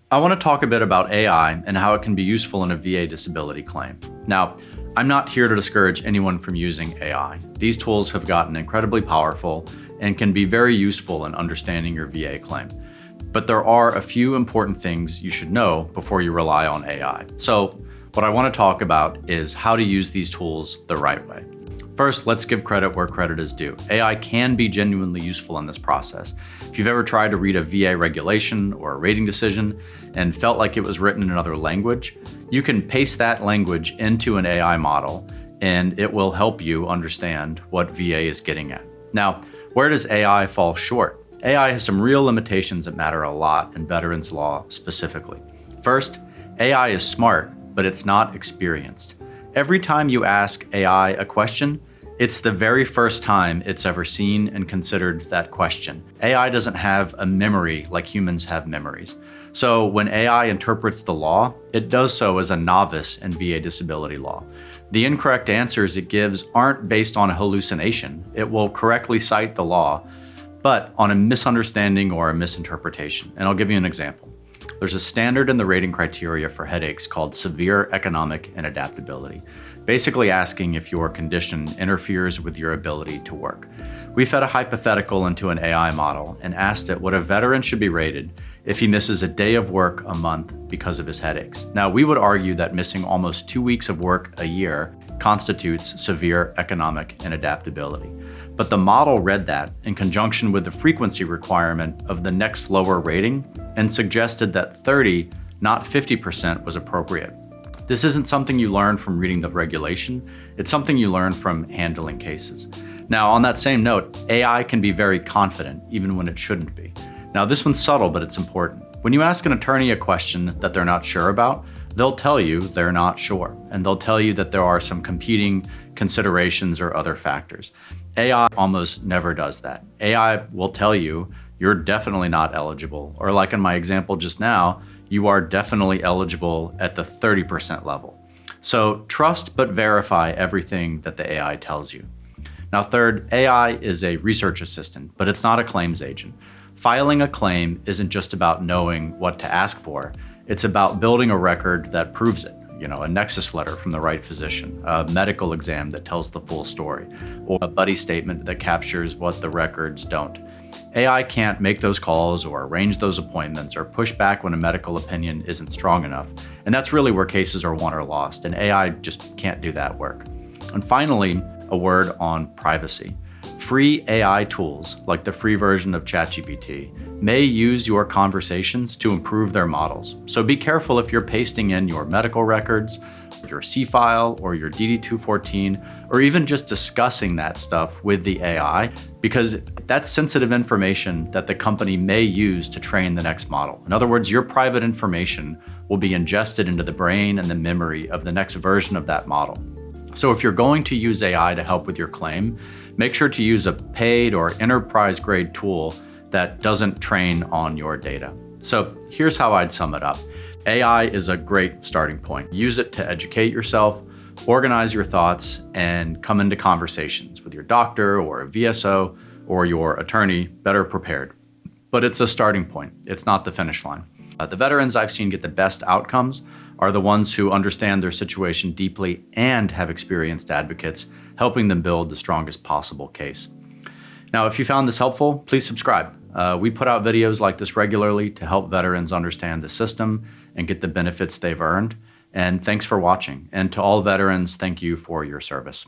I want to talk a bit about AI and how it can be useful in a VA disability claim. Now, I'm not here to discourage anyone from using AI. These tools have gotten incredibly powerful and can be very useful in understanding your VA claim. But there are a few important things you should know before you rely on AI. So what I want to talk about is how to use these tools the right way. First, let's give credit where credit is due. AI can be genuinely useful in this process. If you've ever tried to read a VA regulation or a rating decision and felt like it was written in another language, you can paste that language into an AI model and it will help you understand what VA is getting at. Now, where does AI fall short? AI has some real limitations that matter a lot in veterans law specifically. First, AI is smart, but it's not experienced. Every time you ask AI a question, it's the very first time it's ever seen and considered that question. AI doesn't have a memory like humans have memories. So when AI interprets the law, it does so as a novice in VA disability law. The incorrect answers it gives aren't based on a hallucination. It will correctly cite the law, but on a misunderstanding or a misinterpretation. And I'll give you an example. There's a standard in the rating criteria for headaches called severe economic inadaptability, basically asking if your condition interferes with your ability to work. We fed a hypothetical into an AI model and asked it what a veteran should be rated if he misses a day of work a month because of his headaches. Now, we would argue that missing almost 2 weeks of work a year constitutes severe economic inadaptability. But the model read that in conjunction with the frequency requirement of the next lower rating and suggested that 30, not 50% was appropriate. This isn't something you learn from reading the regulation, it's something you learn from handling cases. Now, on that same note, AI can be very confident, even when it shouldn't be. Now, this one's subtle, but it's important. When you ask an attorney a question that they're not sure about, they'll tell you they're not sure, and they'll tell you that there are some competing considerations or other factors. AI almost never does that. AI will tell you you're definitely not eligible, or like in my example just now, you are definitely eligible at the 30% level. So trust but verify everything that the AI tells you. Now third, AI is a research assistant, but it's not a claims agent. Filing a claim isn't just about knowing what to ask for, it's about building a record that proves it. A nexus letter from the right physician, a medical exam that tells the full story, or a buddy statement that captures what the records don't. AI can't make those calls or arrange those appointments or push back when a medical opinion isn't strong enough. And that's really where cases are won or lost, and AI just can't do that work. And finally, a word on privacy. Free AI tools, like the free version of ChatGPT, may use your conversations to improve their models. So be careful if you're pasting in your medical records, your C-file, or your DD-214, or even just discussing that stuff with the AI, because that's sensitive information that the company may use to train the next model. In other words, your private information will be ingested into the brain and the memory of the next version of that model. So if you're going to use AI to help with your claim, make sure to use a paid or enterprise-grade tool that doesn't train on your data. So here's how I'd sum it up. AI is a great starting point. Use it to educate yourself, organize your thoughts, and come into conversations with your doctor or a VSO or your attorney better prepared. But it's a starting point. It's not the finish line. The veterans I've seen get the best outcomes are the ones who understand their situation deeply and have experienced advocates helping them build the strongest possible case. Now, if you found this helpful, please subscribe. We put out videos like this regularly to help veterans understand the system and get the benefits they've earned. And thanks for watching. And to all veterans, thank you for your service.